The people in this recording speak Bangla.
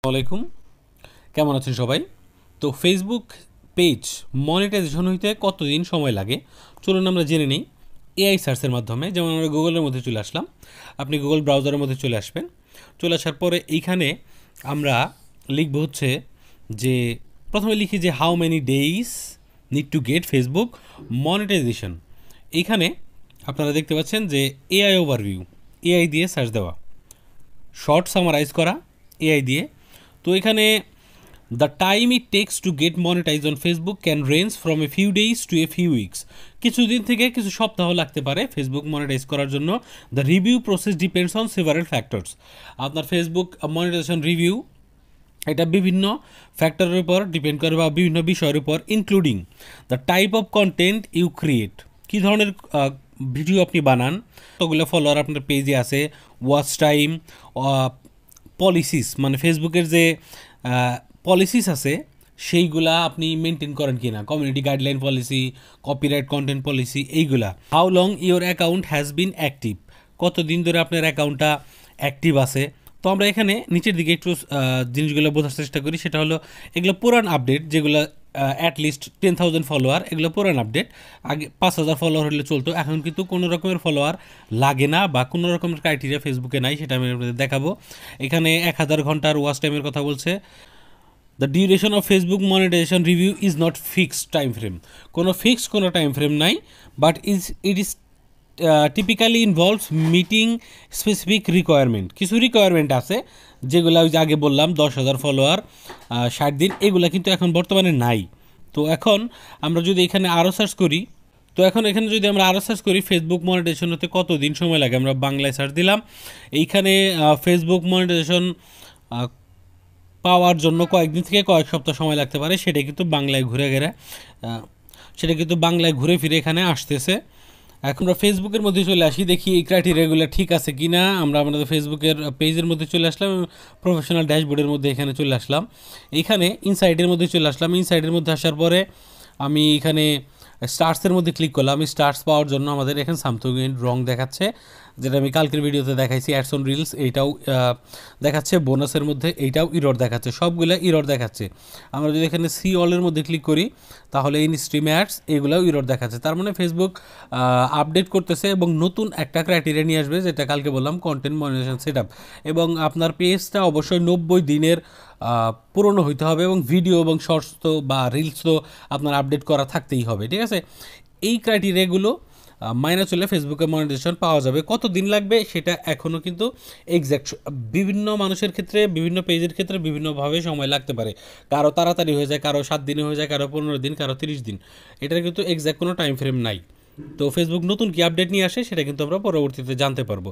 আলাইকুম, কেমন আছেন সবাই? তো ফেসবুক পেজ মনিটাইজেশন হইতে কতদিন সময় লাগে চলুন আমরা জেনে নিই এআই সার্চের মাধ্যমে। যেমন আমরা গুগলের মধ্যে চলে আসলাম, আপনি গুগল ব্রাউজারের মধ্যে চলে আসবেন। চলে আসার পরে এইখানে আমরা লিখব হচ্ছে যে প্রথমে লিখি যে how many days need to get Facebook monetization. এইখানে আপনারা দেখতে পাচ্ছেন যে এআই ওভারভিউ, এআই দিয়ে সার্চ দেওয়া, শর্ট সামারাইজ করা এআই দিয়ে। তো এখানে the time it takes to get monetize on Facebook can range from a few days to a few weeks. কিছুদিন থেকে কিছু সপ্তাহ লাগতে পারে ফেসবুক মনিটাইজ করার জন্য। The review process depends on several factors. আপনার ফেসবুক মনিটাইজেশন রিভিউ এটা বিভিন্ন ফ্যাক্টরের উপর ডিপেন্ড করে বা বিভিন্ন বিষয়ের উপর, including the type of content you create, কী ধরনের ভিডিও আপনি বানান, কতগুলো ফলোয়ার আপনার পেজে আছে, ওয়াচ টাইম, পলিসিস মানে ফেসবুকের যে পলিসিস আছে সেইগুলা আপনি মেনটেন করেন কি না, community guideline policy, copyright content policy, এইগুলা। How long your account has been active, কতদিন ধরে আপনার অ্যাকাউন্টটা অ্যাক্টিভ আছে। তো আমরা এখানে নিচের দিকে একটু জিনিসগুলো বোঝার চেষ্টা করি। সেটা হলো এগুলো পুরান আপডেট, যেগুলো অ্যাটলিস্ট 10,000 ফলোয়ার, এগুলো পুরান আপডেট। আগে 5,000 ফলোয়ার হলে চলতো, এখন কিন্তু কোনো রকমের ফলোয়ার লাগে না বা কোনো রকমের ক্রাইটেরিয়া ফেসবুকে নাই, সেটা আমি আপনাদের দেখাবো। এখানে 1000 ঘন্টার ওয়াচ টাইমের কথা বলছে। The duration of Facebook monetization review is not fixed time frame, কোনো ফিক্সড কোনো টাইম ফ্রেম নাই, but it is typically involves meeting specific requirement. কিছু রিকোয়ারমেন্ট আছে যেগুলো ওই যে আগে বললাম 10,000 ফলোয়ার, 60 দিন, এগুলো কিন্তু এখন বর্তমানে নাই। তো এখন আমরা যদি এখানে আরও সার্চ করি, তো এখন এখানে যদি আমরা আরও সার্চ করি ফেসবুক মনিটাইজেশন হতে কতদিন সময় লাগে, আমরা বাংলায় সার্চ দিলাম। এইখানে ফেসবুক মনিটাইজেশন পাওয়ার জন্য কয়েকদিন থেকে কয়েক সপ্তাহ সময় লাগতে পারে, সেটা কিন্তু বাংলায় ঘুরে ফিরে এখানে আসতেছে। এখন আমরা ফেসবুকের মধ্যে চলে আসি, দেখি এই ক্রাইটেরিয়াগুলো ঠিক আছে কি না। আমরা আমাদের ফেসবুকের পেজের মধ্যে চলে আসলাম, প্রফেশনাল ড্যাশবোর্ডের মধ্যে এখানে চলে আসলাম। এইখানে ইনসাইডের মধ্যে চলে আসলাম। ইনসাইডের মধ্যে আসার পরে আমি এখানে স্টার্সের মধ্যে ক্লিক করলাম। স্টার্স পাওয়ার জন্য আমাদের এখানে সামথিং রং দেখাচ্ছে, যেটা আমি কালকের ভিডিওতে দেখাইছি। অ্যাডস অন রিলস এইটাও দেখাচ্ছে, বোনাসের মধ্যে এইটাও ইরর দেখাচ্ছে, সবগুলো ইরর দেখাচ্ছে। আমরা যদি এখানে সি অলের মধ্যে ক্লিক করি তাহলে ইন স্ট্রিম অ্যাডস এগুলোও ইরর দেখাচ্ছে। তার মানে ফেসবুক আপডেট করতেছে এবং নতুন একটা ক্রাইটেরিয়া নিয়ে আসবে, যেটা কালকে বললাম কন্টেন্ট মনিটাইজেশন সেটআপ। এবং আপনার পেজটা অবশ্যই 90 দিনের পুরনো হইতে হবে এবং ভিডিও এবং শর্টস তো বা রিলস তো আপনার আপডেট করা থাকতেই হবে, ঠিক আছে। এই ক্রাইটেরিয়াগুলো মাইনে চলে ফেসবুকে মনিটাইজেশন পাওয়া যাবে। কত দিন লাগবে সেটা এখনও কিন্তু এক্স্যাক্ট বিভিন্ন মানুষের ক্ষেত্রে, বিভিন্ন পেজের ক্ষেত্রে বিভিন্নভাবে সময় লাগতে পারে। কারো তাড়াতাড়ি হয়ে যায়, কারো 7 দিনে হয়ে যায়, কারো 15 দিন, কারো 30 দিন। এটার কিন্তু এক্স্যাক্ট কোনো টাইম ফ্রেম নাই। তো ফেসবুক নতুন কি আপডেট নিয়ে আসে সেটা কিন্তু আমরা পরবর্তীতে জানতে পারবো।